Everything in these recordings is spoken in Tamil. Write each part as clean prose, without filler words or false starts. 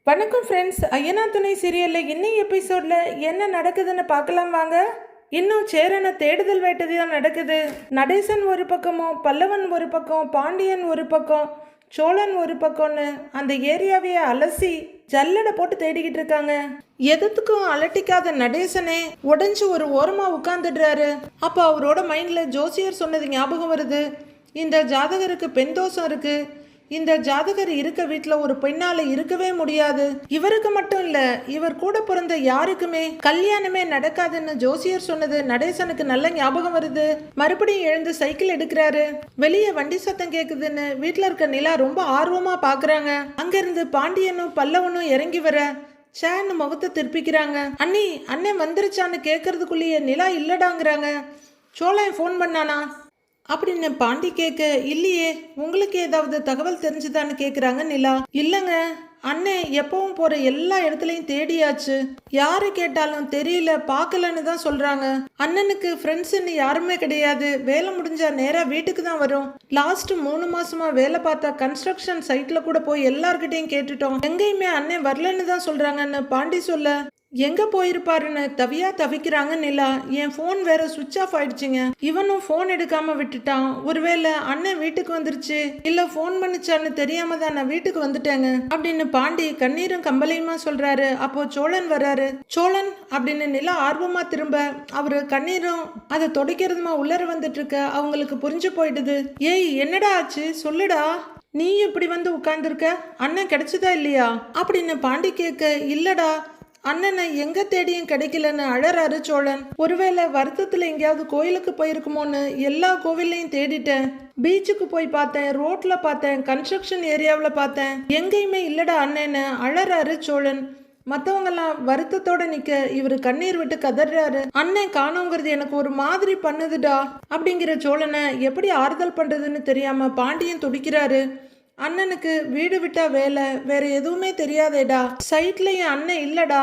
வணக்கம் ஃப்ரெண்ட்ஸ். ஐயனா துணை சீரியலில் இன்னும் எபிசோடில் என்ன நடக்குதுன்னு பார்க்கலாம் வாங்க. இன்னும் சேரனை தேடுதல் வேட்டது தான் நடக்குது. நடேசன் ஒரு பக்கமும், பல்லவன் ஒரு பக்கம், பாண்டியன் ஒரு பக்கம், சோழன் ஒரு பக்கம்னு அந்த ஏரியாவையே அலசி ஜல்லடை போட்டு தேடிக்கிட்டு இருக்காங்க. எதுக்கும் அலட்டிக்காத நடேசனே உடஞ்சி ஒரு ஓரமாக உட்காந்துடுறாரு. அப்போ அவரோட மைண்டில் ஜோசியர் சொன்னது ஞாபகம் வருது. இந்த ஜாதகருக்கு பெண் தோஷம் இருக்கு. இந்த ஜாதகர் இருக்க வீட்டில் ஒரு பெண்ணால இருக்கவே முடியாது. இவருக்கு மட்டும் இல்ல, இவர் கூட பிறந்த யாருக்குமே கல்யாணமே நடக்காதுன்னு ஜோசியர் சொன்னது நடேசனுக்கு நல்ல ஞாபகம் வருது. மறுபடியும் எழுந்து சைக்கிள் எடுக்கிறாரு. வெளியே வண்டி சத்தம் கேக்குதுன்னு வீட்டுல இருக்க நிலா ரொம்ப ஆர்வமா பாக்குறாங்க. அங்கிருந்து பாண்டியனும் பல்லவனும் இறங்கி வர சேன்னு முகத்தை திருப்பிக்கிறாங்க. அண்ணன் வந்துருச்சான்னு கேட்கறதுக்குள்ளேயே நிலா இல்லடாங்கிறாங்க. சோழன் ஃபோன் பண்ணானா அப்படின்னு பாண்டி கேட்க, இல்லையே, உங்களுக்கு ஏதாவது தகவல் தெரிஞ்சுதான்னு கேட்குறாங்க நிலா. இல்லைங்க, அண்ணன் எப்பவும் போற எல்லா இடத்துலையும் தேடியாச்சு, யாரு கேட்டாலும் தெரியல பார்க்கலன்னு தான் சொல்றாங்க. அண்ணனுக்கு ஃப்ரெண்ட்ஸ்ன்னு யாருமே கிடையாது. வேலை முடிஞ்சா நேரா வீட்டுக்கு தான் வரும். லாஸ்ட் 3 மாசமா வேலை பார்த்தா கன்ஸ்ட்ரக்ஷன் சைட்ல கூட போய் எல்லார்கிட்டையும் கேட்டுட்டோம், எங்கேயுமே அண்ணன் வரலன்னு தான் சொல்றாங்கன்னு பாண்டி சொல்ல, எங்க போயிருப்பாருன்னு தவிக்கிறாங்க நிலா. என் போன் வேற சுவிட்ச் ஆஃப் ஆயிடுச்சுங்க. இவனும் போன் எடுக்காம விட்டுட்டான். ஒருவேளை அண்ணன் வீட்டுக்கு வந்துருச்சு, இல்ல போன் பண்ணிச்சான்னு தெரியாம தான் நான் வீட்டுக்கு வந்துட்டேங்க அப்படின்னு பாண்டி கண்ணீரும் கம்பளையுமா சொல்றாரு. அப்போ சோழன் வராரு. சோழன் அப்படின்னு நிலா ஆர்வமா திரும்ப அவரு கண்ணீரும் அதை தொடைக்கிறதுமா உள்ளர வந்துட்டு இருக்க அவங்களுக்கு புரிஞ்சு போயிடுது. ஏய், என்னடா ஆச்சு சொல்லுடா, நீ இப்படி வந்து உட்கார்ந்துருக்க, அண்ணன் கிடைச்சதா இல்லையா அப்படின்னு பாண்டி கேட்க, இல்லடா அண்ணனை எங்க தேடியும் கிடைக்கலன்னு அழறாரு சோழன். ஒருவேளை வருத்தத்துல எங்கேயாவது கோயிலுக்கு போயிருக்குமோன்னு எல்லா கோவிலையும் தேடிட்டேன். பீச்சுக்கு போய் பார்த்தேன், ரோட்ல பார்த்தேன், கன்ஸ்ட்ரக்ஷன் ஏரியாவில் பார்த்தேன், எங்கேயுமே இல்லடா அண்ணன்னு அழறாரு சோழன். மற்றவங்கெல்லாம் வருத்தத்தோட நிக்க இவரு கண்ணீர் விட்டு கதறாரு. அண்ணன் காணோங்கிறது எனக்கு ஒரு மாதிரி பண்ணுதுடா அப்படிங்கிற சோழனை எப்படி ஆறுதல் பண்றதுன்னு தெரியாம பாண்டியன் துடிக்கிறாரு. அண்ணனுக்கு வீடு விட்டா வேலை, வேற எதுவுமே தெரியாதேடா, சைட்லயும் அண்ணன் இல்லடா,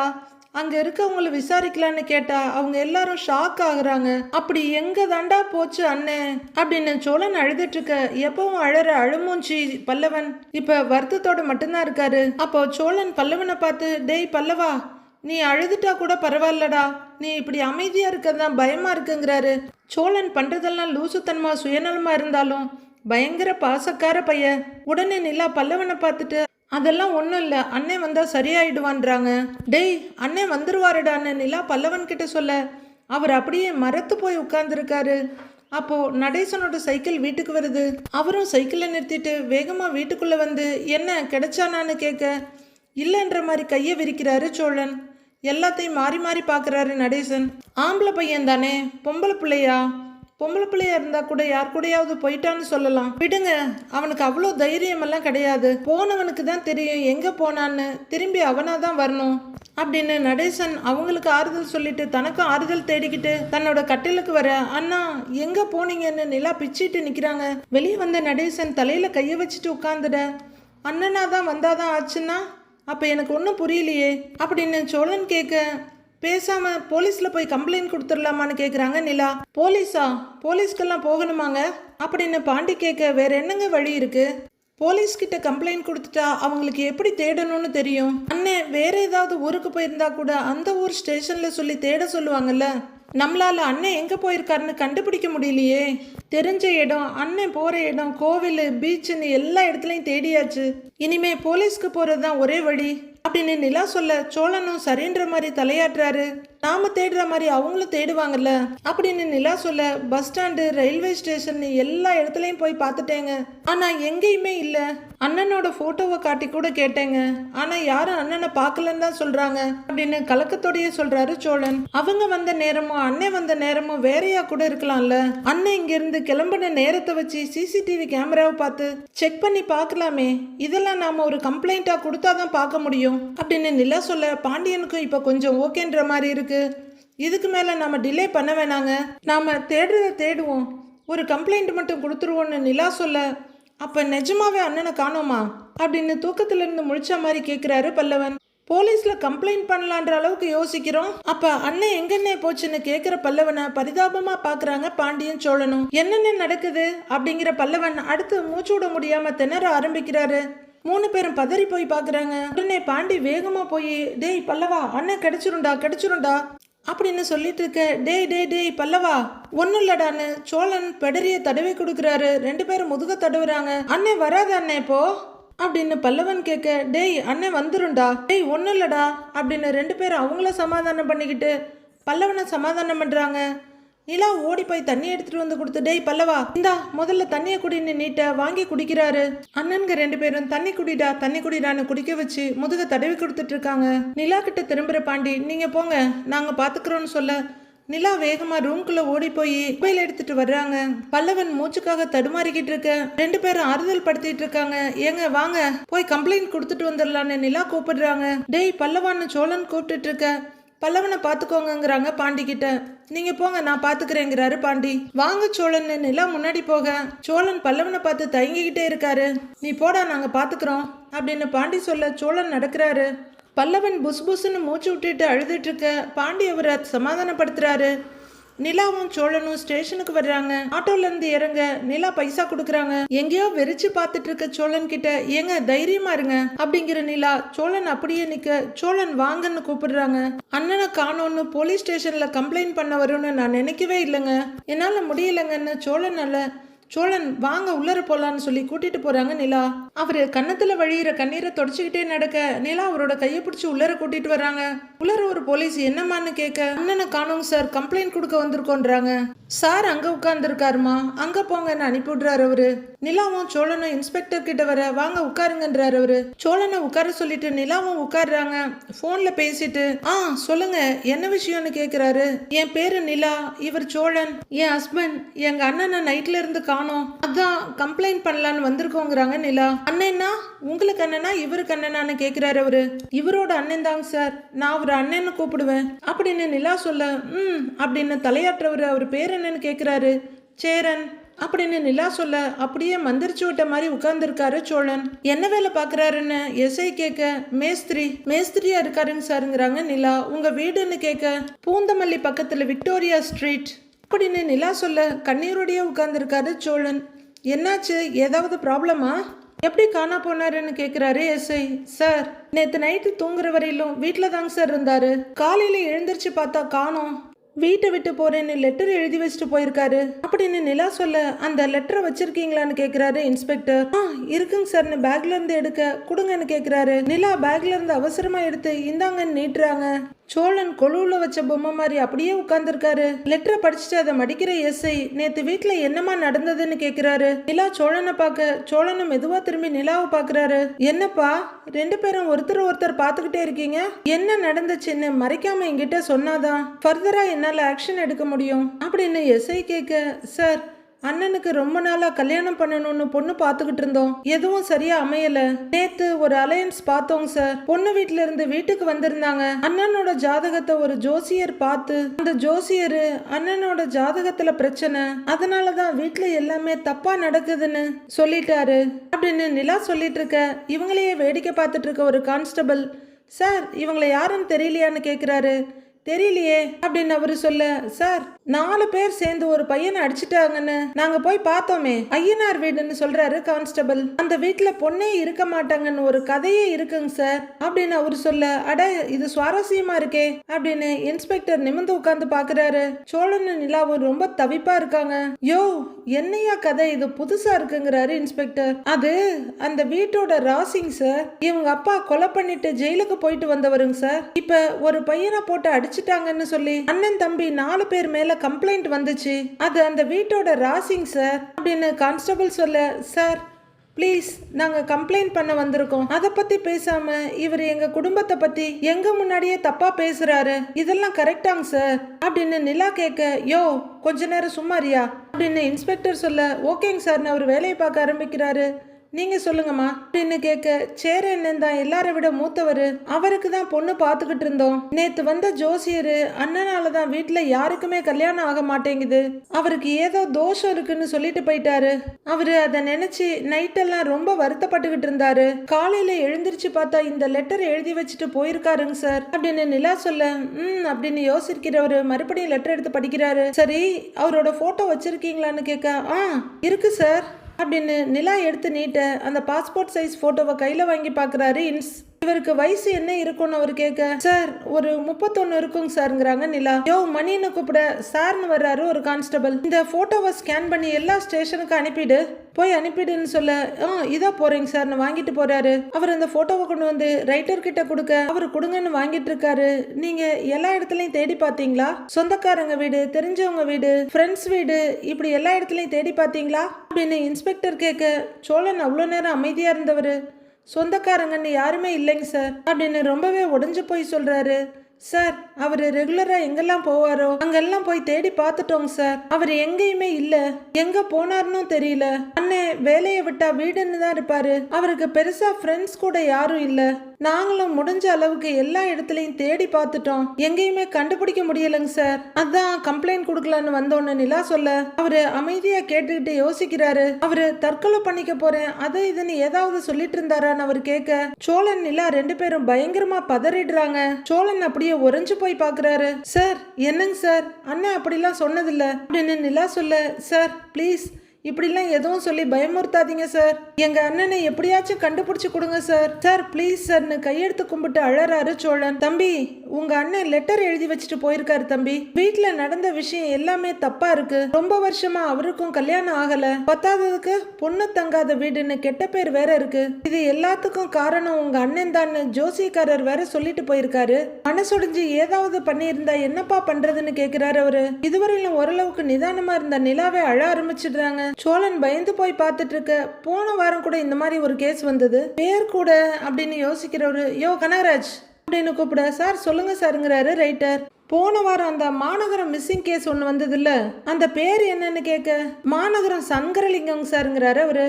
அங்க இருக்கவங்கள விசாரிக்கலான்னு கேட்டா அவங்க எல்லாரும் ஷாக் ஆகுறாங்க, அப்படி எங்க தாண்டா போச்சு அண்ணன் அப்படின்னு சோழன் அழுதுட்டு இருக்க, எப்பவும் அழற அழுமூஞ்சி பல்லவன் இப்ப வருத்தத்தோட மட்டும்தான் இருக்காரு. அப்போ சோழன் பல்லவனை பார்த்து, டேய் பல்லவா, நீ அழுதுட்டா கூட பரவாயில்லடா, நீ இப்படி அமைதியா இருக்கதான் பயமா இருக்குங்கிறாரு. சோழன் பண்றதெல்லாம் லூசுத்தனமா சுயநலமா இருந்தாலும் பயங்கர பாசக்கார பையன். உடனே நிலா பல்லவனை பார்த்துட்டு, அதெல்லாம் ஒன்றும் இல்லை, அண்ணன் வந்தா சரியாயிடுவான்றாங்க. டேய், அண்ணன் வந்துருவாருடான்னு நிலா பல்லவன் கிட்ட சொல்ல, அவர் அப்படியே மரத்து போய் உட்கார்ந்துருக்காரு. அப்போ நடேசனோட சைக்கிள் வீட்டுக்கு வருது. அவரும் சைக்கிளை நிறுத்திட்டு வேகமா வீட்டுக்குள்ள வந்து, என்ன கிடைச்சானான்னு கேட்க, இல்லைன்ற மாதிரி கையை விரிக்கிறாரு சோழன். எல்லாத்தையும் மாறி மாறி பார்க்குறாரு நடேசன். ஆம்பளை பையன் தானே, பொம்பளை பிள்ளையா? பொம்பளை பிள்ளையா இருந்தா கூட யார் கூடயாவது போயிட்டான்னு சொல்லலாம், விடுங்க, அவனுக்கு அவ்வளோ தைரியமெல்லாம் கிடையாது, போனவனுக்கு தான் தெரியும் எங்க போனான்னு, திரும்பி அவனா தான் வரணும் அப்படின்னு நடேசன் அவங்களுக்கு ஆறுதல் சொல்லிட்டு தனக்கும் ஆறுதல் தேடிக்கிட்டு தன்னோட கட்டிலுக்கு வர, அண்ணா எங்க போனீங்கன்னு நிலா பிச்சிட்டு நிக்கிறாங்க. வெளியே வந்த நடேசன் தலையில கைய வச்சுட்டு உட்கார்ந்துட, அண்ணனா தான் வந்தாதான் ஆச்சுன்னா அப்ப எனக்கு ஒன்றும் புரியலையே அப்படின்னு சோழன் கேட்க, பேசாம போலீஸ்ல போய் கம்ப்ளைண்ட் கொடுத்துடலாமான்னு கேக்குறாங்க நிலா. போலீஸா? போலீஸ்க்கெல்லாம் போகணுமாங்க அப்படின்னு பாண்டி கேட்க, வேற என்னங்க வழி இருக்கு? போலீஸ் கிட்ட கம்ப்ளைண்ட் கொடுத்துட்டா அவங்களுக்கு எப்படி தேடணும்னு தெரியும். அண்ணன் வேற ஏதாவது ஊருக்கு போயிருந்தா கூட அந்த ஊர் ஸ்டேஷன்ல சொல்லி தேட சொல்லுவாங்கல்ல, நம்மளால அண்ணன் எங்க போயிருக்காருன்னு கண்டுபிடிக்க முடியலையே. தெரிஞ்ச இடம், அண்ணன் போற இடம், கோவில், பீச்சுன்னு எல்லா இடத்துலையும் தேடியாச்சு, இனிமே போலீஸ்க்கு போறதுதான் ஒரே வழி அப்படின்னு நிலா சொல்ல, சோழனும் சரின்ற மாதிரி தலையாட்டுறாரு. நாம தேடுற மாதிரி அவங்களும் தேடுவாங்கல்ல அப்படின்னு நிலா சொல்ல, பஸ் ஸ்டாண்டு, ரயில்வே ஸ்டேஷன் எல்லா இடத்துலையும் போய் பார்த்துட்டேங்க, ஆனா எங்கேயுமே இல்ல. அண்ணனோட போட்டோவை காட்டி கூட கேட்டேங்க, ஆனா யாரும் அண்ணனை பார்க்கலன்னு தான் சொல்றாங்க அப்படின்னு கலக்கத்தோடயே சொல்றாரு சோழன். அவங்க வந்த நேரமும் அண்ணன் வந்த நேரமும் வேறையா கூட இருக்கலாம்ல. அண்ணன் இங்க இருந்து கிளம்பின நேரத்தை வச்சு சிசிடிவி கேமராவை பார்த்து செக் பண்ணி பார்க்கலாமே, இதெல்லாம் நாம ஒரு கம்ப்ளைண்டா கொடுத்தாதான் பார்க்க முடியும் அப்படின்னு நிலா சொல்ல, பாண்டியனுக்கும் இப்ப கொஞ்சம் ஓகேன்ற மாதிரி இருக்கு. இதுக்கு மேல நாம டிலே பண்ண வேணாங்க, நாம தேடுறத தேடுவோம், ஒரு கம்ப்ளைண்ட் மட்டும் கொடுத்துருவோம்னு நிலா சொல்ல, அப்ப நிஜமாவே அண்ணனை காணோமா அப்படின்னு தூக்கத்துல இருந்து முழிச்ச மாதிரி கேக்குறாரு பல்லவன். போலீஸ்ல கம்ப்ளைண்ட் பண்ணலான்ற அளவுக்கு யோசிக்கிறோம், அப்ப அண்ணன் எங்கன்னே போச்சுன்னு கேக்குற பல்லவனை பரிதாபமா பாக்குறாங்க பாண்டியன் சோழனும். என்னென்ன நடக்குது அப்படிங்கிற பல்லவன் அடுத்து மூச்சு விட முடியாம திணற ஆரம்பிக்கிறாரு. 3 பேரும் பதறி போய் பாக்குறாங்க. உடனே பாண்டி வேகமா போய், டேய் பல்லவா, அண்ணன் கிடைச்சிருண்டா அப்படின்னு சொல்லிட்டு இருக்க, டேய் டேய் டேய் பல்லவா, ஒன்னும் இல்லடான்னு சோழன் பெடரிய தடவி கொடுக்குறாரு. 2 பேரும் முதுக தடவுறாங்க. அண்ணே வராத அண்ணே இப்போ அப்படின்னு பல்லவன் கேட்க, டேய் அண்ணன் வந்துருண்டா, டேய் ஒன்னும் இல்லடா அப்படின்னு 2 பேரும் அவங்கள சமாதானம் பண்ணிக்கிட்டு பல்லவனை சமாதானம் பண்றாங்க. நிலா ஓடி போய் தண்ணி எடுத்துட்டு வந்து கொடுத்து, டேய் பல்லவா, இந்தா முதல்ல தண்ணியை குடின்னு நீட்ட வாங்கி குடிக்கிறாரு. அண்ணனுங்க 2 பேரும் தண்ணி குடிடான்னு குடிக்க வச்சு முதுக தடவி கொடுத்துட்டு இருக்காங்க. நிலா கிட்ட திரும்புற பாண்டி, நீங்க போங்க நாங்க பாத்துக்கிறோம்னு சொல்ல, நிலா வேகமா ரூம்குள்ள ஓடி போய் மொபைல் எடுத்துட்டு வர்றாங்க. பல்லவன் மூச்சுக்காக தடுமாறிக்கிட்டு இருக்க 2 பேரும் ஆறுதல் படுத்திட்டு இருக்காங்க. ஏங்க வாங்க போய் கம்ப்ளைண்ட் கொடுத்துட்டு வந்துடலான்னு நிலா கூப்பிடுறாங்க. டேய் பல்லவான்னு சோழன் கூப்பிட்டுட்டு இருக்க, பல்லவனை பாத்துக்கோங்கிறாங்க பாண்டி கிட்ட. நீங்க போங்க நான் பாத்துக்கிறேங்கிறாரு பாண்டி. வாங்க சோழன் நிலா முன்னாடி போக, சோழன் பல்லவனை பார்த்து தயங்கிக்கிட்டே இருக்காரு. நீ போடா நாங்க பாத்துக்கிறோம் அப்படின்னு பாண்டி சொல்ல சோழன் நடக்கிறாரு. பல்லவன் புஸ் புஸ்ன்னு மூச்சு விட்டுட்டு அழுதுட்டு இருக்க பாண்டி அவரை சமாதானப்படுத்துறாரு. நிலாவும் சோழனும் ஸ்டேஷனுக்கு வர்றாங்க. ஆட்டோல இருந்து இறங்க நிலா பைசா கொடுக்குறாங்க. எங்கேயோ வெறிச்சு பார்த்துட்டு இருக்க சோழன் கிட்ட, ஏங்க தைரியமா இருங்க அப்படிங்கிற நிலா சோழன் அப்படியே நிக்க, சோழன் வாங்கன்னு கூப்பிடுறாங்க. அண்ணனை காணோன்னு போலீஸ் ஸ்டேஷன்ல கம்ப்ளைண்ட் பண்ண வரும்னு நான் நினைக்கவே இல்லைங்க, என்னால முடியலைங்கன்னு சோழன் வாங்க உள்ளர போலான்னு சொல்லி கூட்டிட்டு போறாங்க நிலா. அவரு கன்னத்துல வழியிற கண்ணீரை தொடச்சுக்கிட்டே நடக்க நிலா அவரோட கையை பிடிச்சி உள்ளர கூட்டிட்டு வர்றாங்க. உள்ளர ஒரு போலீஸ் என்னமான்னு கேட்க, அண்ணனை காணோங்க சார், கம்ப்ளைண்ட் கொடுக்க வந்திருக்கோன்றாங்க. சார் அங்க உட்கார்ந்து இருக்காருமா, அங்க போங்கன்னு அனுப்பி விடுறாரு அவரு. நிலாவும் சோழனும் இன்ஸ்பெக்டர் கிட்ட வர, வாங்க உட்காருங்கன்றாரு அவரு. சோழனை உட்கார சொல்லிட்டு நிலாவும் உட்காடுறாங்க. போன்ல பேசிட்டு, சொல்லுங்க என்ன விஷயம்னு கேக்குறாரு. என் பேரு நிலா, இவர் சோழன், என் ஹஸ்பண்ட். எங்க அண்ணனை நைட்ல இருந்து காணோம், அதான் கம்ப்ளைண்ட் பண்ணலான்னு வந்திருக்கோங்கிறாங்க நிலா. அண்ணன்னா உங்களுக்கு அண்ணனா இவருக்கு அண்ணனான்னு கேக்குறாரு அவரு. இவரோட அண்ணன் தாங்க சார், நான் ஒரு அண்ணன்னு கூப்பிடுவேன் அப்படின்னு நிலா சொல்ல, அப்படின்னு தலையாற்றவர். அவர் பேர் என்னன்னு கேக்குறாரு. சேரன் அப்படின்னு நிலா சொல்ல, அப்படியே மந்திரிச்சு விட்ட மாதிரி உட்கார்ந்துருக்காரு சோழன். என்ன வேலை பாக்குறாருன்னு எஸ்ஐ கேட்க, மேஸ்திரியா இருக்காருங்க சாருங்கிறாங்க நிலா. உங்க வீடுன்னு கேட்க, பூந்தமல்லி பக்கத்துல விக்டோரியா ஸ்ட்ரீட் அப்படின்னு நிலா சொல்ல, கண்ணீரோடையே உட்கார்ந்துருக்காரு சோழன். என்னாச்சு, ஏதாவது ப்ராப்ளமா, எப்படி காணா போனாருன்னு கேக்குறாரு எஸ்ஐ. சார் நேத்து நைட்டு தூங்குற வரையிலும் வீட்டுல தாங்க சார் இருந்தாரு, காலையில எழுந்திரிச்சு பார்த்தா காணோம், வீட்டை விட்டு போறேன்னு லெட்டர் எழுதி வச்சுட்டு போயிருக்காரு அப்படின்னு நிலா சொல்ல, அந்த லெட்டரை வச்சிருக்கீங்களான்னு கேக்குறாரு இன்ஸ்பெக்டர். இருக்குங்க சார்னு பேக்ல இருந்து எடுக்க, கொடுங்கன்னு கேக்குறாரு. நிலா பேக்ல இருந்து அவசரமா எடுத்து இந்தாங்கன்னு நீட்டுறாங்க. சோழன் கொலுவுல வச்ச பொம்மை மாதிரி அப்படியே உட்கார்ந்துருக்காரு. லெட்டரை படிச்சுட்டு அதை மடிக்கிற எஸ்ஐ, நேத்து வீட்டுல என்னமா நடந்ததுன்னு கேக்குறாரு. நிலா சோழனை பார்க்க, சோழனை மெதுவா திரும்பி நிலாவை பாக்குறாரு. என்னப்பா 2 பேரும் ஒருத்தர் பாத்துக்கிட்டே இருக்கீங்க, என்ன நடந்துச்சுன்னு மறைக்காம என்கிட்ட சொன்னாதான் ஃபர்தரா என்னால ஆக்ஷன் எடுக்க முடியும் அப்படின்னு எஸ்ஐ கேட்க, சார் அண்ணனுக்கு ரொம்ப நாளா கல்யாணம் பண்ணணும்னு பொண்ணு பாத்துக்கிட்டு இருந்தோம், எதுவும் சரியா அமையல. நேத்து ஒரு அலையன்ஸ் பார்த்தோங்க சார், பொண்ணு வீட்டுல இருந்து வீட்டுக்கு வந்திருந்தாங்க. அண்ணனோட ஜாதகத்தை ஒரு ஜோசியர் பார்த்து, அந்த ஜோசியரு அண்ணனோட ஜாதகத்துல பிரச்சனை, அதனாலதான் வீட்டுல எல்லாமே தப்பா நடக்குதுன்னு சொல்லிட்டாரு அப்படின்னு நிலா சொல்லிட்டு இருக்க, இவங்களையே வேடிக்கை பார்த்துட்டு இருக்க ஒரு கான்ஸ்டபிள், சார் இவங்களை யாருன்னு தெரியலையான்னு கேக்குறாரு. தெரியலையே அப்படின்னு அவரு சொல்ல, சார் 4 பேர் சேர்ந்து ஒரு பையனை அடிச்சுட்டாங்கன்னு நாங்க போய் பார்த்தோமே, ஐயனார் வீடுன்னு சொல்றாரு கான்ஸ்டபிள். அந்த வீட்டுல பொண்ணே இருக்க மாட்டாங்கன்னு ஒரு கதையே இருக்குங்க சார் அப்படின்னு அவரு சொல்ல, அட இது சுவாரஸ்யமா இருக்கே அப்படின்னு இன்ஸ்பெக்டர் நிமிர்ந்து உட்கார்ந்து பாக்குறாரு. சோழன் நிலாவும் ரொம்ப தவிப்பா இருக்காங்க. யோ என்னையா கதை, இது புதுசா இருக்குங்கிறாரு இன்ஸ்பெக்டர். அது அந்த வீட்டோட ராசிங் சார், இவங்க அப்பா கொலை பண்ணிட்டு ஜெயிலுக்கு போயிட்டு வந்தவருங்க சார். இப்ப ஒரு பையனை போட்டு அடிச்சுட்டாங்கன்னு சொல்லி அண்ணன் தம்பி 4 பேர் மேல கம்ப்ளைண்ட் வந்துச்சு, அது அந்த வீட்டோட ராசிங் சார் அப்படின்னு கான்ஸ்டபிள் சொல்ல, சார் ப்ளீஸ் நாங்க கம்ப்ளைண்ட் பண்ண வந்திருக்கோம், அதை பத்தி பேசாம இவர் எங்க குடும்பத்தை பத்தி எங்க முன்னாடியே தப்பா பேசுறாரு, இதெல்லாம் கரெக்டாங்க சார் அப்படின்னு நிலா கேட்க, யோ கொஞ்ச நேரம் சும்மாரியா அப்படின்னு இன்ஸ்பெக்டர் சொல்ல, ஓகேங்க சார்னு அவர் வேலையை பார்க்க ஆரம்பிக்கிறாரு. நீங்க சொல்லுங்கம்மா அப்படின்னு கேட்க, சேரன் தான் எல்லாரை விட மூத்தவர், அவருக்கு தான் பொண்ணு பார்த்துக்கிட்டு இருந்தோம். நேத்து வந்த ஜோசியரு அண்ணனாலதான் வீட்டுல யாருக்குமே கல்யாணம் ஆக மாட்டேங்குது, அவருக்கு ஏதோ தோஷம் இருக்குன்னு சொல்லிட்டு போயிட்டாரு. அவரு அதை நினைச்சு நைட்டெல்லாம் ரொம்ப வருத்தப்பட்டுக்கிட்டு இருந்தாரு. காலையில எழுந்திரிச்சு பார்த்தா இந்த லெட்டர் எழுதி வச்சுட்டு போயிருக்காருங்க சார் அப்படின்னு நிலா சொல்ல, அப்படின்னு யோசிக்கிறவரு மறுபடியும் லெட்டர் எடுத்து படிக்கிறாரு. சரி அவரோட போட்டோ வச்சிருக்கீங்களான்னு கேட்க, இருக்கு சார் அப்படின்னு நிலா எடுத்து நீட்ட அந்த பாஸ்போர்ட் சைஸ் போட்டோவை கையில வாங்கி பாக்குறாரு இன்ஸ். இவருக்கு வயசு என்ன இருக்கும்னு அவர் கேட்க, சார் ஒரு 31 இருக்குங்க சார்ங்கிறாங்க நிலா. யோ மணின்னு கூப்பிட சார்னு வர்றாரு ஒரு கான்ஸ்டபிள். இந்த போட்டோவை ஸ்கேன் பண்ணி எல்லா ஸ்டேஷனுக்கு அனுப்பிடு, போய் அனுப்பிடுன்னு சொல்ல, இதா போறீங்க சார்னு வாங்கிட்டு போறாரு. அவர் அந்த போட்டோவை கொண்டு வந்து ரைட்டர் கிட்ட கொடுக்க, அவர் கொடுங்கன்னு வாங்கிட்டு இருக்காரு. நீங்க எல்லா இடத்துலயும் தேடி பாத்தீங்களா? சொந்தக்காரங்க வீடு, தெரிஞ்சவங்க வீடு, ஃப்ரெண்ட்ஸ் வீடு, இப்படி எல்லா இடத்துலயும் தேடி பாத்தீங்களா அப்படின்னு இன்ஸ்பெக்டர் கேட்க, சோழன் அவ்வளோ நேரம் அமைதியா இருந்தவர், சொந்தக்காரங்கன்னு யாருமே இல்லைங்க சார் அப்படின்னு ரொம்பவே உடஞ்சு போய் சொல்றாரு. சார் அவர் ரெகுலரா எங்கெல்லாம் போவாரோ அங்கெல்லாம் போய் தேடி பார்த்துட்டோங்க சார், அவர் எங்கேயுமே இல்ல, எங்க போனார்னு தெரியல. அண்ணே வேலையை விட்டா வீடுன்னு தான் இருப்பாரு, அவருக்கு பெருசா ஃப்ரெண்ட்ஸ் கூட யாரும் இல்ல. நாங்களும் முடிஞ்ச அளவுக்கு எல்லா இடத்துலயும் தேடி பார்த்துட்டோம், எங்கேயுமே கண்டுபிடிக்க முடியலங்க சார், அதான் கம்ப்ளைண்ட் கொடுக்கலான்னு வந்தோன்னு நிலா சொல்ல, அவரு அமைதியா கேட்டுக்கிட்டு யோசிக்கிறாரு. அவரு தற்கொலை பண்ணிக்க போறேன் அது இதுன்னு ஏதாவது சொல்லிட்டு இருந்தாரான்னு அவர் கேட்க, சோழன் நிலா 2 பேரும் பயங்கரமா பதறிடுறாங்க. சோழன் அப்படியே உறைஞ்சு போய் பாக்குறாரு. சார் என்னங்க சார், அண்ணன் அப்படிலாம் சொன்னதில்ல அப்படின்னு நிலா சொல்ல, சார் ப்ளீஸ் இப்படிலாம் எதுவும் சொல்லி பயமுறுத்தாதீங்க சார், எங்க அண்ணனை எப்படியாச்சும் கண்டுபிடிச்சு கொடுங்க சார், சார் ப்ளீஸ் சார்னு கையெடுத்து கும்பிட்டு அழறாரு சோழன். தம்பி உங்க அண்ணன் லெட்டர் எழுதி வச்சுட்டு போயிருக்காரு தம்பி, வீட்டுல நடந்த விஷயம் எல்லாமே தப்பா இருக்கு, ரொம்ப வருஷமா அவருக்கும் கல்யாணம் ஆகல, பத்தாததுக்கு பொண்ணு தங்காத வீடுன்னு கெட்ட பேர் வேற இருக்கு, இது எல்லாத்துக்கும் காரணம் உங்க அண்ணன் தான் ஜோசியக்காரர் வேற சொல்லிட்டு போயிருக்காரு, மனசுடைஞ்சு ஏதாவது பண்ணியிருந்தா என்னப்பா பண்றதுன்னு கேக்குறாரு அவரு. இதுவரையிலும் ஓரளவுக்கு நிதானமா இருந்த நிலாவே அழ ஆரம்பிச்சிடுறாங்க. சோழன் பயந்து போய் பார்த்துட்டு இருக்க, போன வாரம் கூட இந்த மாதிரி ஒரு கேஸ் வந்தது, பேர் கூட அப்படின்னு யோசிக்கிறவரு, யோ கனகராஜ் அப்படின்னு கூப்பிட, சார் சொல்லுங்க சாருங்கிறாரு ரைட்டர். போன வாரம் அந்த மாநகரம் மிஸ்ஸிங் கேஸ் ஒன்று வந்தது இல்ல, அந்த பேர் என்னன்னு கேட்க, மாநகரம் சங்கரலிங்கம் சாருங்கிறாரு அவரு.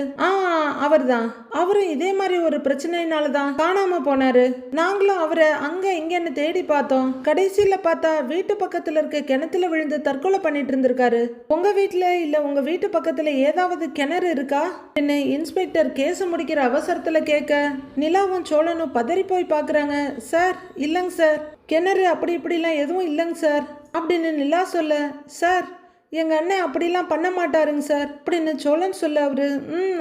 அவர் தான், அவரும் இதே மாதிரி ஒரு பிரச்சனையினால தான் காணாம போனாரு, நாங்களும் அவரை அங்க இங்கன்னு தேடி பார்த்தோம், கடைசியில பார்த்தா வீட்டு பக்கத்துல இருக்க கிணத்துல விழுந்து தற்கொலை பண்ணிட்டு இருந்திருக்காரு. உங்க வீட்டுல இல்ல உங்க வீட்டு பக்கத்துல ஏதாவது கிணறு இருக்கா என்ன இன்ஸ்பெக்டர் கேஸ் முடிக்கிற அவசரத்துல கேட்க, நிலாவும் சோழனும் பதறி போய் பாக்குறாங்க. சார் இல்லைங்க சார், கிணறு அப்படி இப்படிலாம் எதுவும் இல்லைங்க சார் அப்படின்னு நிலா சொல்ல, சார் எங்க அண்ணன் அப்படிலாம் பண்ண மாட்டாருங்க சார் அப்படின்னு சோழன் சொல்ல, அவரு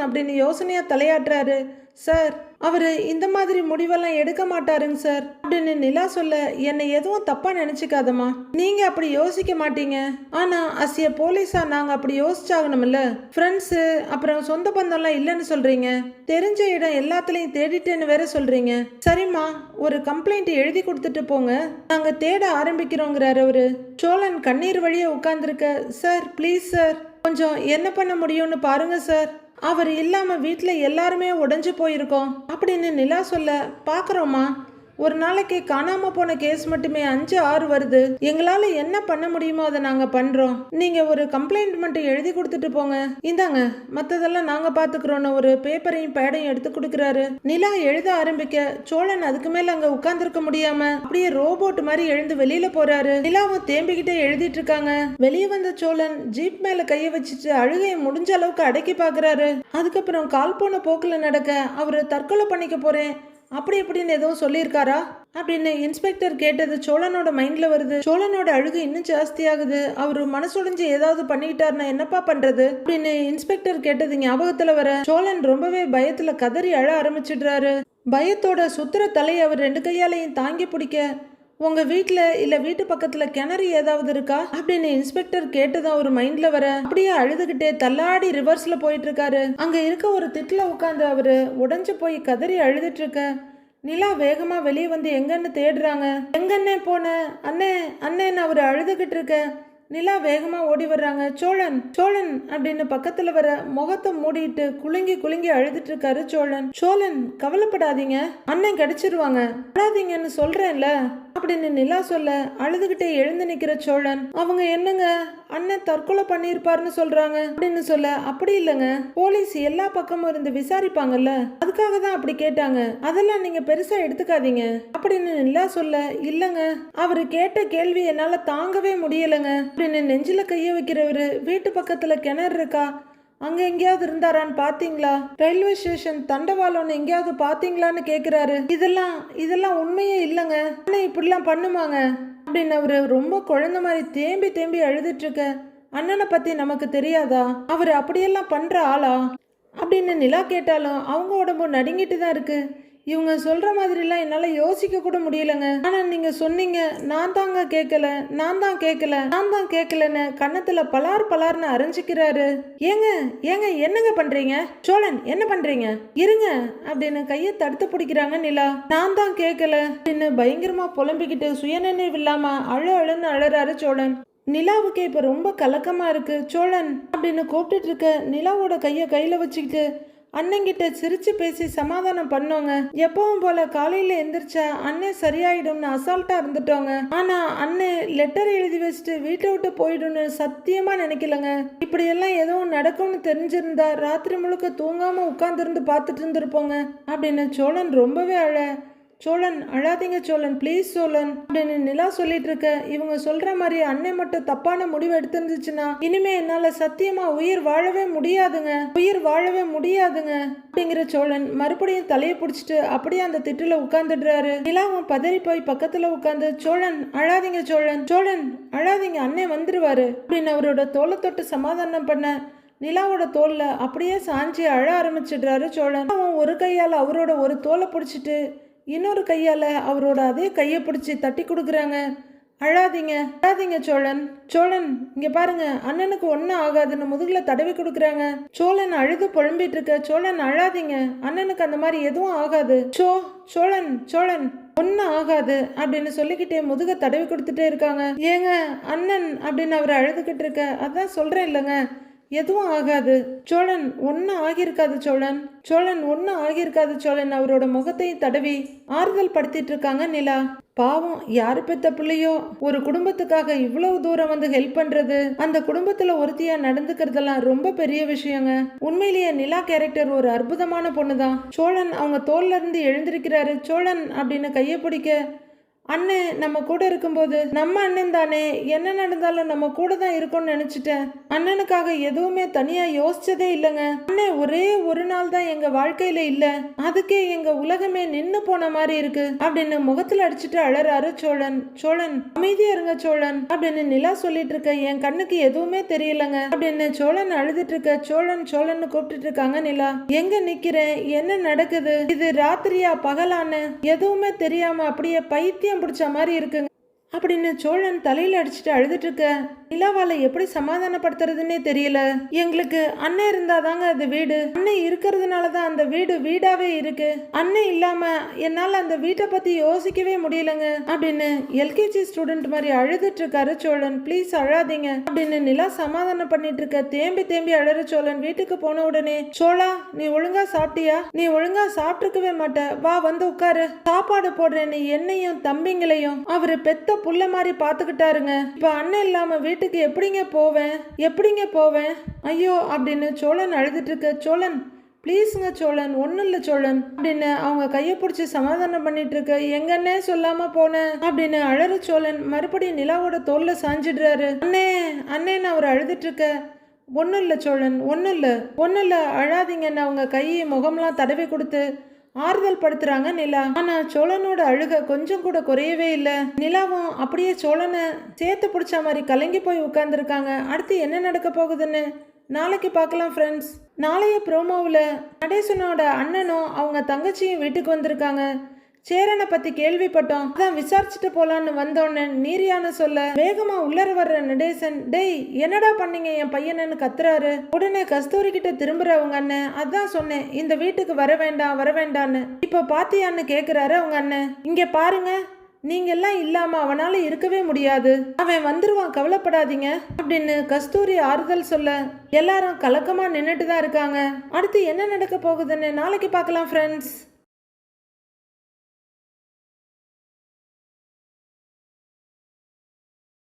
அப்படின்னு யோசனையா தலையாட்டுறாரு. சார் அவரு இந்த மாதிரி முடிவெல்லாம் எடுக்க மாட்டாருங்க சார் அப்படின்னு நிலா சொல்ல, என்னை எதுவும் தப்பா நினைச்சுக்காதம்மா, நீங்க அப்படி யோசிக்க மாட்டீங்க, ஆனா அசிய போலீஸா நாங்க அப்படி யோசிச்சாகணும்ல, ஃப்ரெண்ட்ஸு அப்புறம் சொந்த பந்தம்லாம் இல்லைன்னு சொல்றீங்க, தெரிஞ்ச இடம் எல்லாத்துலயும் தேடிட்டேன்னு வேற சொல்றீங்க, சரிம்மா ஒரு கம்ப்ளைண்ட் எழுதி கொடுத்துட்டு போங்க, நாங்க தேட ஆரம்பிக்கிறோங்கிறாரு அவரு. சோழன் கண்ணீர் வழியே உட்கார்ந்துருக்க, சார் ப்ளீஸ் சார் கொஞ்சம் என்ன பண்ண முடியும்னு பாருங்க சார், அவர் இல்லாம வீட்டுல எல்லாருமே உடைஞ்சு போயிருக்கோம் அப்படின்னு நிலா சொல்ல, பாக்குறோமா ஒரு நாளைக்கு காணாம போன கேஸ் மட்டுமே 5-6 வருது, எங்களால என்ன பண்ண முடியுமோ அதை நாங்க பண்றோம், நீங்க ஒரு கம்ப்ளைண்ட் மட்டும் எழுதி கொடுத்துட்டு போங்க, இந்தாங்க மத்ததெல்லாம் நாங்க பாத்துக்கிறோன்னு ஒரு பேப்பரையும் பேடையும் எடுத்து கொடுக்குறாரு. நிலா எழுத ஆரம்பிக்க, சோழன் அதுக்கு மேல அங்க உட்கார்ந்துருக்க முடியாம அப்படியே ரோபோட் மாதிரி எழுந்து வெளியில போறாரு. நிலாவும் தேம்பிக்கிட்டே எழுதிட்டு இருக்காங்க. வெளியே வந்த சோழன் ஜீப் மேல கைய வச்சுட்டு அழுகையை முடிஞ்ச அளவுக்கு அடக்கி பாக்குறாரு. அதுக்கப்புறம் கால் போன போக்குல நடக்க, அவரு தற்கொலை பண்ணிக்க போறேன் அப்படி எப்படின்னு எதுவும் சொல்லியிருக்காரா அப்படின்னு இன்ஸ்பெக்டர் கேட்டது சோழனோட மைண்ட்ல வருது. சோழனோட அழுகு இன்னும் ஜாஸ்தி ஆகுது. அவரு மனசுடைஞ்சு ஏதாவது பண்ணிக்கிட்டாருன்னா என்னப்பா பண்றது அப்படின்னு இன்ஸ்பெக்டர் கேட்டது ஞாபகத்துல வர, சோழன் ரொம்பவே பயத்துல கதறி அழ ஆரம்பிச்சிடுறாரு. பயத்தோட சுத்திர தலையை அவர் 2 கையாலையும் தாங்கி பிடிக்க, உங்க வீட்டுல இல்ல வீட்டு பக்கத்துல கிணறு ஏதாவது இருக்கா அப்படின்னு இன்ஸ்பெக்டர் கேட்டுதான் ஒரு மைண்ட்ல வர, அப்படியே அழுதுகிட்டே தள்ளாடி ரிவர்ஸ்ல போயிட்டு இருக்காரு. அங்க இருக்க ஒரு திட்டுல உட்காந்து அவரு உடைஞ்சு போய் கதறி அழுதுட்டு இருக்க, நிலா வேகமா வெளியே வந்து எங்கன்னு தேடுறாங்க. எங்கன்னே போன அண்ணே அண்ணேன்னு அவரு அழுதுகிட்டு இருக்க, நிலா வேகமா ஓடி வர்றாங்க. சோழன் சோழன் அப்படின்னு பக்கத்துல வர, முகத்தை மூடிட்டு குலுங்கி குலுங்கி அழுதுட்டு இருக்காரு சோழன். சோழன் கவலைப்படாதீங்க, அண்ணன் கிடைச்சிருவாங்க, அழாதீங்கன்னு சொல்றேன்ல அப்படின்னு நிலா சொல்ல, அழுதுகிட்டே எழுந்து நிக்கிற சோழன், அவங்க என்னங்க அண்ணன் தற்கொலை பண்ணியிருப்பாருன்னு சொல்றாங்க அப்படின்னு சொல்ல, அப்படி இல்லைங்க, போலீஸ் எல்லா பக்கமும் இருந்து விசாரிப்பாங்கல்ல, அதுக்காக தான் அப்படி கேட்டாங்க, அதெல்லாம் நீங்க பெருசா எடுத்துக்காதீங்க அப்படின்னு நிலா சொல்ல, இல்லங்க அவரு கேட்ட கேள்வி என்னால தாங்கவே முடியலங்க அப்படின்னு நெஞ்சில கைய வைக்கிறவரு, வீட்டு பக்கத்துல கிணறு இருக்கா அங்க எங்கேயாவது இருந்தாரான்னு பாத்தீங்களா, ரயில்வே ஸ்டேஷன் தண்டவாளம்னு எங்கேயாவது பாத்தீங்களான்னு கேக்குறாரு. இதெல்லாம் உண்மையே இல்லைங்க, அண்ணன் இப்படிலாம் பண்ணுமாங்க அப்படின்னு அவரு ரொம்ப குழந்தை மாதிரி தேம்பி தேம்பி அழுதுட்டு இருக்க, அண்ணனை பத்தி நமக்கு தெரியாதா, அவரு அப்படியெல்லாம் பண்ற ஆளா, அப்படின்னு நிலா கேட்டாலும் அவங்க உடம்பு நடுங்கிட்டு தான் இருக்கு. இவங்க சொல்ற மாதிரிலாம் என்னால் யோசிக்க கூட முடியலங்க. ஆனால் நீங்க சொன்னீங்க, நான் தாங்க கேட்கல, நான் தான் கேட்கல, நான் தான் கேட்கலன்னு கன்னத்துல பலார் பலார்னு அரைஞ்சிக்கிறாரு. ஏங்க ஏங்க என்னங்க பண்றீங்க? சோழன் என்ன பண்றீங்க? இருங்க அப்படின்னு கையை தடுத்து பிடிக்கிறாங்க நிலா. நான் தான் கேட்கல அப்படின்னு பயங்கரமா புலம்பிக்கிட்டு சுயநினைவு இல்லாம அழுன்னு அழறாரு சோழன். நிலாவுக்கு இப்ப ரொம்ப கலக்கமா இருக்கு. சோழன் அப்படின்னு கூப்பிட்டுட்டு இருக்க நிலாவோட கையை கையில வச்சுக்கிட்டு அண்ணங்கிட்ட சிரிச்சு பேசி சமாதானம் பண்ணோங்க. எப்பவும் போல காலையில எந்திரிச்சா அண்ணே சரியாயிடும்னு அசால்ட்டா இருந்துட்டோங்க. ஆனா அண்ணே லெட்டர் எழுதி வச்சுட்டு வீட்டை விட்டு போயிடும்னு சத்தியமா நினைக்கலங்க. இப்படி எல்லாம் எதுவும் நடக்கும்னு தெரிஞ்சிருந்தா ராத்திரி முழுக்க தூங்காம உட்கார்ந்துருந்து பார்த்துட்டு இருந்திருப்போங்க அப்படின்னு சோழன் ரொம்பவே சோழன் அழாதீங்க சோழன், ப்ளீஸ் சோழன் அப்படின்னு நிலா சொல்லிட்டு இருக்க. இவங்க சொல்ற மாதிரி அன்னை மட்டும் தப்பான முடிவு எடுத்திருந்துச்சுன்னா இனிமே என்னால சத்தியமா உயிர் வாழவே முடியாதுங்க, உயிர் வாழவே முடியாதுங்க அப்படிங்கிற சோழன் மறுபடியும் தலையை பிடிச்சிட்டு அப்படியே அந்த திட்டுல உட்கார்ந்துடுறாரு. நிலாவும் பதறி போய் பக்கத்துல உட்கார்ந்து சோழன் அழாதீங்க சோழன், சோழன் அழாதீங்க, அண்ணே வந்துருவாரு அப்படின்னு அவரோட தோலை தொட்டு சமாதானம் பண்ண நிலாவோட தோல்ல அப்படியே சாஞ்சி அழ ஆரம்பிச்சிடுறாரு சோழன். அவன் ஒரு கையால அவரோட ஒரு தோலை பிடிச்சிட்டு இன்னொரு கையால அவரோட அதே கையை பிடிச்சி தட்டி கொடுக்குறாங்க. அழாதீங்க அழாதீங்க சோழன், சோழன் இங்க பாருங்க, அண்ணனுக்கு ஒன்னும் ஆகாதுன்னு முதுகுல தடவி கொடுக்குறாங்க. சோழன் அழுது புலம்பிட்டு இருக்க. சோழன் அழாதீங்க, அண்ணனுக்கு அந்த மாதிரி எதுவும் ஆகாது. சோழன் சோழன் ஒன்னும் ஆகாது அப்படின்னு சொல்லிக்கிட்டே முதுக தடவி கொடுத்துட்டே இருக்காங்க. ஏங்க அண்ணன் அப்படின்னு அவர் அழுதுகிட்டு இருக்க. அதான் சொல்றேன் இல்லைங்க, எதுவும் ஆகாது சோழன், ஒன்னும் ஆகியிருக்காது சோழன், சோழன் ஒன்னும் ஆகியிருக்காது சோழன் அவரோட முகத்தையும் தடவி ஆறுதல் படுத்திட்டு இருக்காங்க நிலா. பாவம், யாரு பெத்த பிள்ளையோ ஒரு குடும்பத்துக்காக இவ்வளவு தூரம் வந்து ஹெல்ப் பண்றது, அந்த குடும்பத்துல ஒருத்தியா நடந்துக்கிறதெல்லாம் ரொம்ப பெரிய விஷயங்க. உண்மையிலேயே நிலா கேரக்டர் ஒரு அற்புதமான பொண்ணுதான். சோழன் அவங்க தோல்ல இருந்து எழுந்திருக்கிறாரு. சோழன் அப்படின்னு கையை பிடிக்க, அண்ணே நம்ம கூட இருக்கும்போது நம்ம அண்ணன் தானே, என்ன நடந்தாலும் நம்ம கூட தான் இருக்கும்னு நினைச்சிட்டேன். அண்ணனுக்காக எதுவுமே தனியா யோசிச்சதே இல்லைங்க. அண்ணே ஒரே ஒரு நாள் தான் எங்க வாழ்க்கையில இல்ல, அதுக்கே எங்க உலகமே நின்னு போன மாதிரி இருக்கு அப்படின்னு முகத்துல அடிச்சுட்டு அழறாரு சோழன். சோழன் அமைதியா இருங்க சோழன் அப்படின்னு நிலா சொல்லிட்டு இருக்க. என் கண்ணுக்கு எதுவுமே தெரியலங்க அப்படின்னு சோழன் அழுதுட்டு இருக்க. சோழன் சோழன்னு கூப்பிட்டு இருக்காங்க நிலா. எங்க நிக்கிறேன், என்ன நடக்குது, இது ராத்திரியா பகலான்னு எதுவுமே தெரியாம அப்படியே பைத்தியம் பிடிச்ச மாதிரி இருக்குங்க அப்படின்னு சோழன் தலையில அடிச்சுட்டு அழுதுட்டு இருக்க. நிலாவால எப்படி சமாதானப்படுத்துறதுன்னே தெரியல. எங்களுக்கு அண்ணன் இருந்தாதாங்க அது வீடு, அண்ணன் இருக்கிறதுனாலதான் அந்த வீடு வீடாவே இருக்கு, அண்ணன் இல்லாம என்னால அந்த வீட்டை பத்தி யோசிக்கவே முடியலங்க அப்படின்னு எல்கேஜி ஸ்டூடெண்ட் மாதிரி அழுதுட்டு இருக்காரு சோழன். ப்ளீஸ் அழாதீங்க அப்படின்னு நிலா சமாதானம் பண்ணிட்டு இருக்க. தேம்பி தேம்பி அழற சோழன் வீட்டுக்கு போன உடனே, சோழா நீ ஒழுங்கா சாப்பிட்டியா, நீ ஒழுங்கா சாப்பிட்டுருக்கவே மாட்ட, வா வந்து உட்காரு, சாப்பாடு போடுறேன்னு என்னையும் தம்பிங்களையும் அவரு பெத்த புள்ள மாதிரி பாத்துக்கிட்டாருங்க. இப்ப அண்ணன் இல்லாம வீட்டுக்கு எப்படிங்க போவேன் ஐயோ அப்படின்னு சோழன் அழுதுட்டு இருக்க. சோழன் ப்ளீஸுங்க சோழன், ஒன்றும் இல்லை சோழன் அப்படின்னு அவங்க கையை பிடிச்சி சமாதானம் பண்ணிட்டு இருக்க. எங்கன்னே சொல்லாம போனேன் அப்படின்னு அழற சோழன் மறுபடியும் நிலாவோட தோல்ல சாஞ்சிடுறாரு. அண்ணேன்னு அவர் அழுதுட்டு இருக்க. ஒன்றும் இல்லை சோழன், ஒன்றும் இல்லை அழாதீங்கன்னு அவங்க கையை முகம்லாம் தடவி கொடுத்து ஆறுதல் படுத்துறாங்க நிலா. ஆனா சோழனோட அழுக கொஞ்சம் கூட குறையவே இல்லை. நிலாவும் அப்படியே சோழனை சேர்த்து பிடிச்ச மாதிரி கலங்கி போய் உட்கார்ந்துருக்காங்க. அடுத்து என்ன நடக்க போகுதுன்னு நாளைக்கு பார்க்கலாம் ஃப்ரெண்ட்ஸ். நாளைய ப்ரோமோவில் நடேசனோட அண்ணனும் அவங்க தங்கச்சியும் வீட்டுக்கு வந்திருக்காங்க. சேரனை பத்தி கேள்விப்பட்டோம், அதான் விசாரிச்சுட்டு போலான்னு வந்தோன்னு நீரியான்னு சொல்ல வேகமா உள்ளர வர்ற நடேசன், டேய் என்னடா பண்ணீங்க என் பையனன்னு கத்துறாரு. உடனே கஸ்தூரி கிட்ட திரும்புற அவங்க அண்ணன், அதான் சொன்னேன் இந்த வீட்டுக்கு வர வேண்டான்னு, இப்ப பாத்தியான்னு கேக்குறாரு அவங்க அண்ணன். இங்க பாருங்க, நீங்க எல்லாம் இல்லாம அவனால இருக்கவே முடியாது, அவன் வந்துருவான் கவலைப்படாதீங்க அப்படின்னு கஸ்தூரி ஆறுதல் சொல்ல எல்லாரும் கலக்கமா நின்னுட்டு தான் இருக்காங்க. அடுத்து என்ன நடக்க போகுதுன்னு நாளைக்கு பார்க்கலாம் ஃப்ரெண்ட்ஸ்.